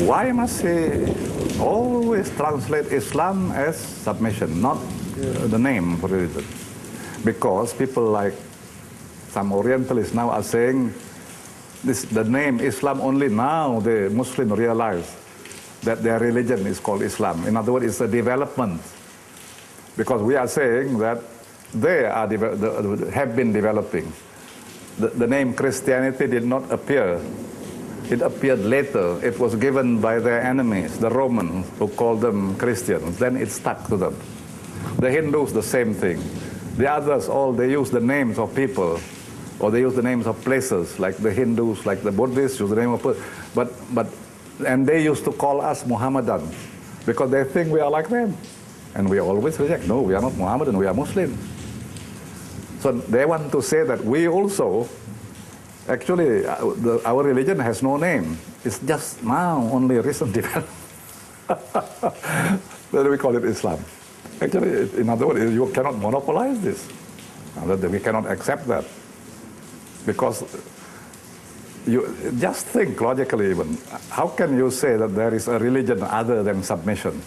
Why must he always translate Islam as submission, not the name for religion? Because people like some Orientalists now are saying the name Islam only now the Muslims realize that their religion is called Islam. In other words, it's a development. Because we are saying that they are have been developing. The name Christianity did not appear. It appeared later. It was given by their enemies, the Romans, who called them Christians. Then it stuck to them. The Hindus, the same thing. The others, they use the names of people, or they use the names of places, like the Hindus, like the Buddhists use the name of and they used to call us Muhammadan, because they think we are like them. And we always reject, no, we are not Muhammadan, we are Muslim. So they want to say that we also, actually, our religion has no name. It's just now only recent development. Then we call it Islam. Actually, in other words, you cannot monopolize this. We cannot accept that. Because you just think logically even, how can you say that there is a religion other than submission?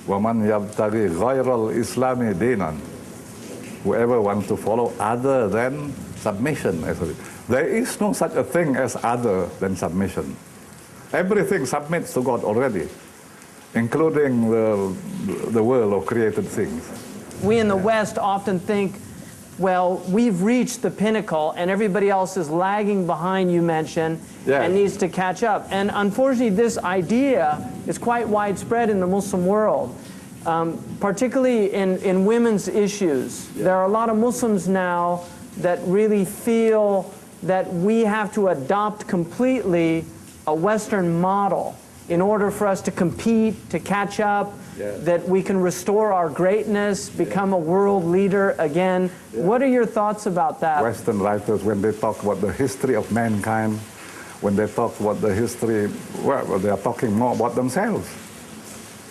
وَمَنْ يَبْتَغِي غَيْرَ الْإِسْلَامِ دِينًا. Whoever wants to follow other than submission. There is no such a thing as other than submission. Everything submits to God already, including the world of created things. We in the West often think, well, we've reached the pinnacle and everybody else is lagging behind, you mentioned, and needs to catch up. And unfortunately, this idea is quite widespread in the Muslim world, particularly in women's issues. There are a lot of Muslims now that really feel that we have to adopt completely a Western model in order for us to compete, to catch up, that we can restore our greatness, become a world leader again. What are your thoughts about that? Western writers, when they talk about the history of mankind, when they talk about the history, well, they are talking more about themselves,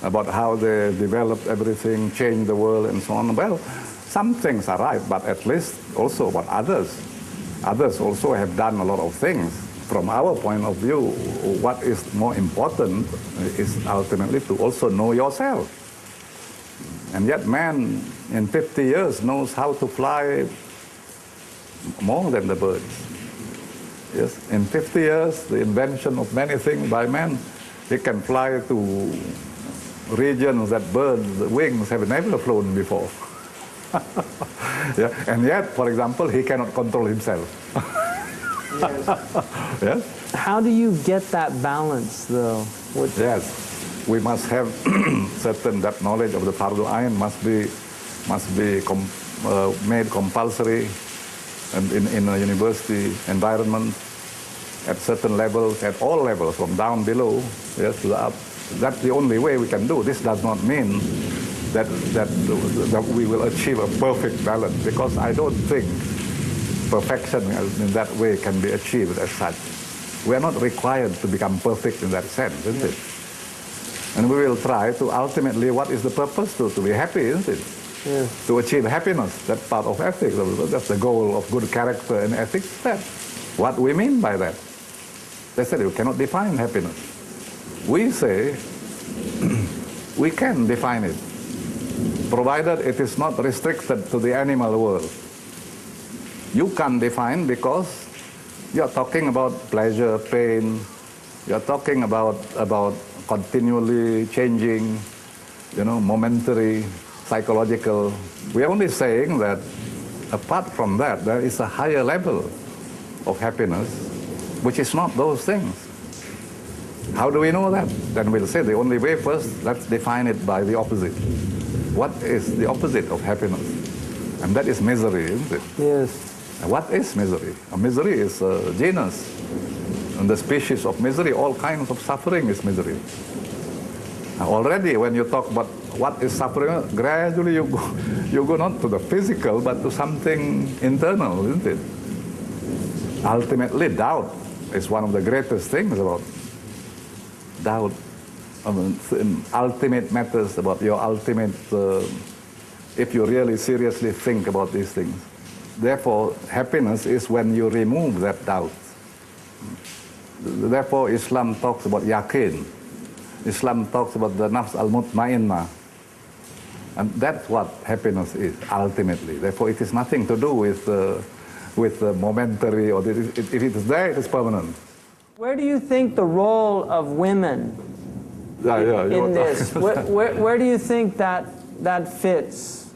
about how they developed everything, changed the world, and so on. Well, some things are right, but at least also about others. Others also have done a lot of things. From our point of view, what is more important is ultimately to also know yourself. And yet man in 50 years knows how to fly more than the birds. Yes, in 50 years, the invention of many things by man, he can fly to regions that birds' wings have never flown before. And yet, for example, he cannot control himself. Yes. How do you get that balance, though? Yes, we must have certain that knowledge of the Fardu Ain must be made compulsory, and in a university environment, at certain levels, at all levels, from down below, yes, to the up. That's the only way we can do. This does not mean that we will achieve a perfect balance, because I don't think perfection in that way can be achieved as such. We are not required to become perfect in that sense, isn't it? And we will try to ultimately, what is the purpose? To be happy, isn't it? Yeah. To achieve happiness, that's part of ethics. That's the goal of good character and ethics. That's what we mean by that. They said you cannot define happiness. We say we can define it, provided it is not restricted to the animal world. You can't define because you're talking about pleasure, pain, you're talking about continually changing, momentary, psychological. We're only saying that apart from that, there is a higher level of happiness, which is not those things. How do we know that? Then we'll say the only way first, let's define it by the opposite. What is the opposite of happiness? And that is misery, isn't it? Yes. What is misery? Misery is a genus. And the species of misery, all kinds of suffering is misery. Already when you talk about what is suffering, gradually you go not to the physical, but to something internal, isn't it? Ultimately, doubt is one of the greatest things about doubt. Ultimate matters about your ultimate, if you really seriously think about these things. Therefore, happiness is when you remove that doubt. Therefore, Islam talks about yaqeen. Islam talks about the nafs al-mutmainnah. And that's what happiness is, ultimately. Therefore, it is nothing to do with momentary, or if it is there, it is permanent. Where do you think the role of women in this, where do you think that fits?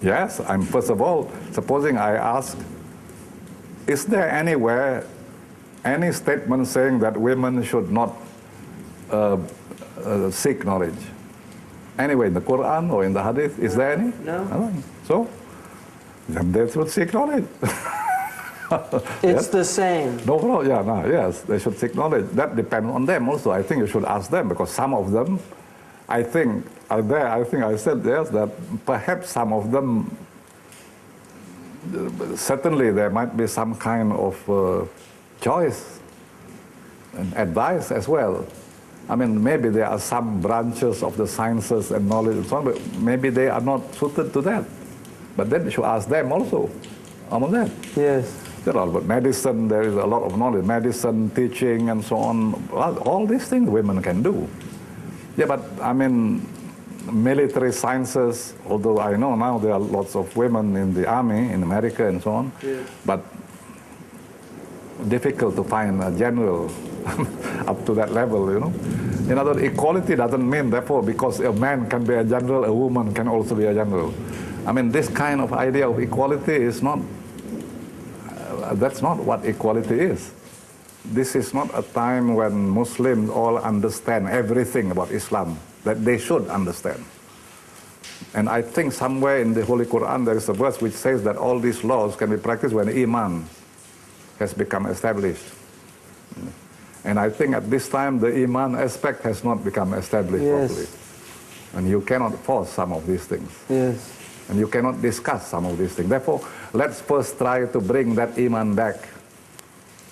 Yes, first of all, supposing I ask, is there anywhere any statement saying that women should not seek knowledge? Anyway, in the Quran or in the Hadith, is there any? No. So, then they should seek knowledge. It's the same. Yes, they should seek knowledge. That depends on them also. I think you should ask them, because some of them, I think, are there. I think I said yes, that perhaps some of them, certainly there might be some kind of choice and advice as well. I mean, maybe there are some branches of the sciences and knowledge and so on, but maybe they are not suited to that. But then you should ask them also on that. Yes. There are about medicine, there is a lot of knowledge, medicine, teaching, and so on. All these things women can do. Yeah, but I mean, military sciences, although I know now there are lots of women in the army in America and so on, but difficult to find a general up to that level, you know. In other words, equality doesn't mean, therefore, because a man can be a general, a woman can also be a general. I mean, this kind of idea of equality is not, that's not what equality is. This is not a time when Muslims all understand everything about Islam that they should understand. And I think somewhere in the Holy Quran there is a verse which says that all these laws can be practiced when Iman has become established. And I think at this time the Iman aspect has not become established properly. And you cannot force some of these things. Yes. And you cannot discuss some of these things. Therefore, let's first try to bring that Iman back.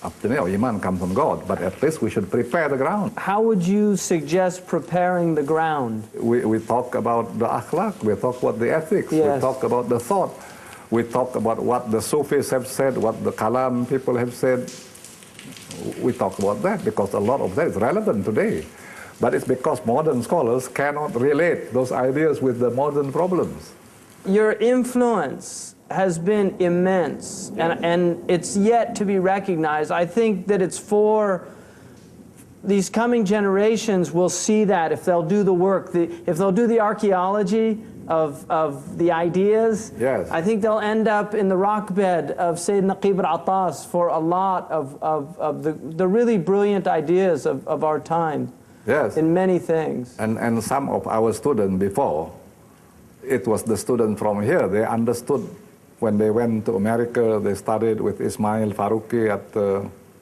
Up to now, Iman comes from God, but at least we should prepare the ground. How would you suggest preparing the ground? We talk about the akhlaq, we talk about the ethics, we talk about the thought, we talk about what the Sufis have said, what the Kalam people have said. We talk about that because a lot of that is relevant today. But it's because modern scholars cannot relate those ideas with the modern problems. Your influence has been immense, and it's yet to be recognized. I think that it's for these coming generations will see that if they'll do the work, if they'll do the archaeology of the ideas, I think they'll end up in the rock bed of Sayyidina Qibr Atas for a lot of the really brilliant ideas of our time in many things. And some of our students before, it was the students from here, they understood when they went to America, they studied with Ismail Faruqi at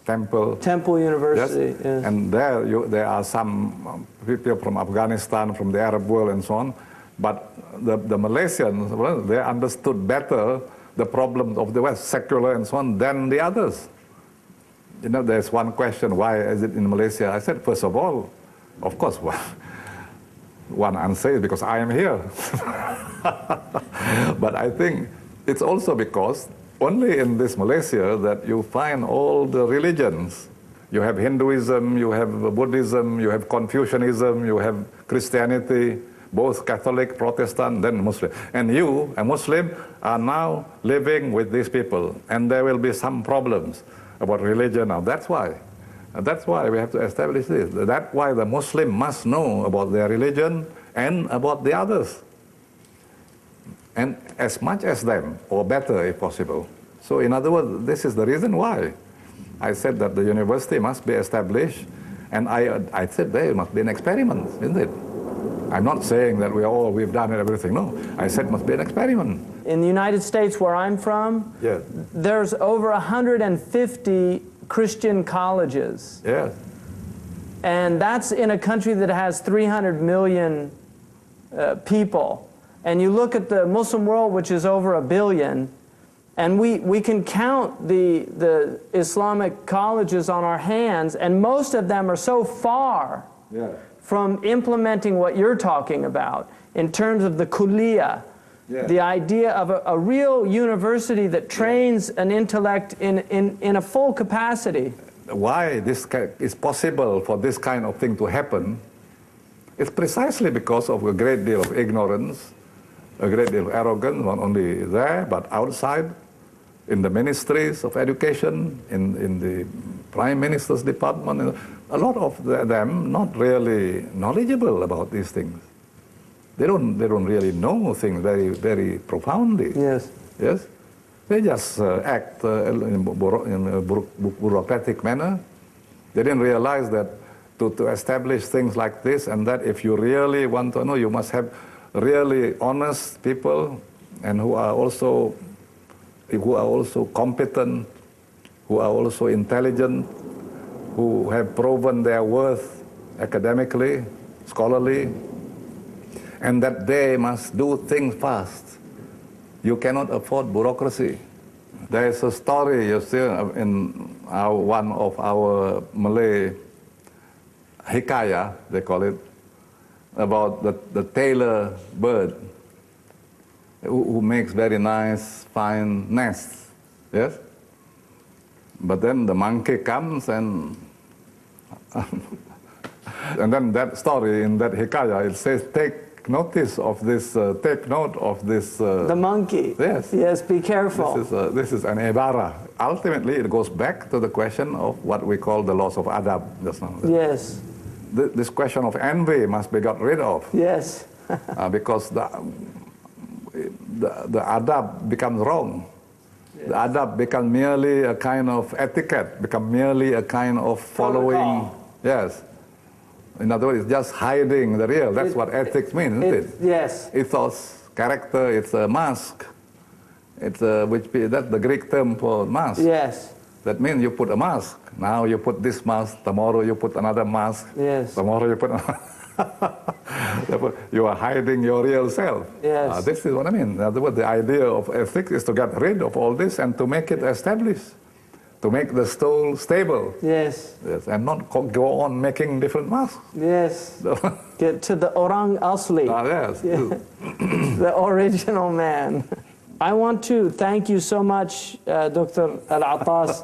Temple University. Yes. And there are some people from Afghanistan, from the Arab world and so on. But the Malaysians, well, they understood better the problems of the West, secular and so on, than the others. You know, there's one question, why is it in Malaysia? I said, first of all, of course, one answer is because I am here. But I think it's also because only in this Malaysia that you find all the religions. You have Hinduism, you have Buddhism, you have Confucianism, you have Christianity, both Catholic, Protestant, then Muslim. And you, a Muslim, are now living with these people. And there will be some problems about religion now. That's why. That's why we have to establish this. That's why the Muslim must know about their religion and about the others. And as much as them, or better if possible. So in other words, this is the reason why I said that the university must be established, and I said there must be an experiment, isn't it? I'm not saying that we've done everything, no. I said it must be an experiment. In the United States, where I'm from, there's over 150 Christian colleges. Yes. And that's in a country that has 300 million people. And you look at the Muslim world, which is over 1 billion, and we can count the Islamic colleges on our hands, and most of them are so far from implementing what you're talking about in terms of the kulliyah, the idea of a real university that trains an intellect in a full capacity. why this is possible for this kind of thing to happen, it's precisely because of a great deal of ignorance, a great deal of arrogance, not only there, but outside, in the ministries of education, in the Prime Minister's department. A lot of them not really knowledgeable about these things. They don't really know things very, very profoundly. Yes. Yes? They just act in a bureaucratic manner. They didn't realize that to establish things like this and that, if you really want to know, you must have really honest people and who are also competent, who are also intelligent, who have proven their worth academically, scholarly, and that they must do things fast. You cannot afford bureaucracy. There is a story, you see, in one of our Malay hikayah, they call it, about the tailor bird who makes very nice, fine nests. Yes? But then the monkey comes and and then that story in that hikayah, it says, take note of this. The monkey. Yes. Yes, be careful. This is an ibara. Ultimately, it goes back to the question of what we call the loss of adab just now. Yes. This question of envy must be got rid of. Yes. Because the adab becomes wrong. Yes. The adab becomes merely a kind of etiquette, become merely a kind of following. Protocol. Yes. In other words, it's just hiding the real. That's what ethics means, isn't it? Yes. Ethos, character, it's a mask. That's the Greek term for mask. Yes. That means you put a mask. Now you put this mask, tomorrow you put another mask. Yes. Tomorrow you put you are hiding your real self. Yes. This is what I mean. In other words, the idea of ethics is to get rid of all this and to make it established. To make the soul stable. Yes. Yes. And not go on making different masks. Yes. Get to the orang asli. Yes. Yeah. The original man. I want to thank you so much, Dr. Al-Attas,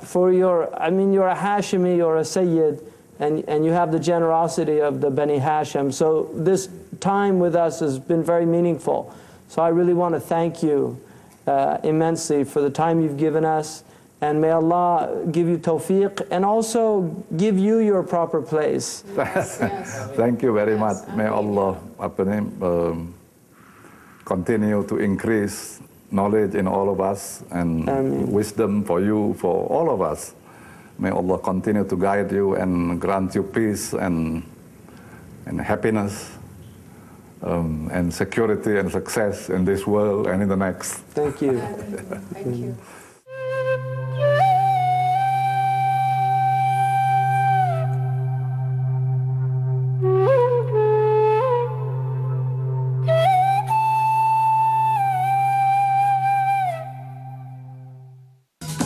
for you're a Hashimi, you're a Sayyid, and you have the generosity of the Bani Hashim. So this time with us has been very meaningful. So I really want to thank you immensely for the time you've given us, and may Allah give you tawfiq and also give you your proper place. Yes. Thank you very much. May Allah continue to increase knowledge in all of us and Ameen. Wisdom for you, for all of us. May Allah continue to guide you and grant you peace and happiness. And security and success in this world and in the next. Thank you. Thank you.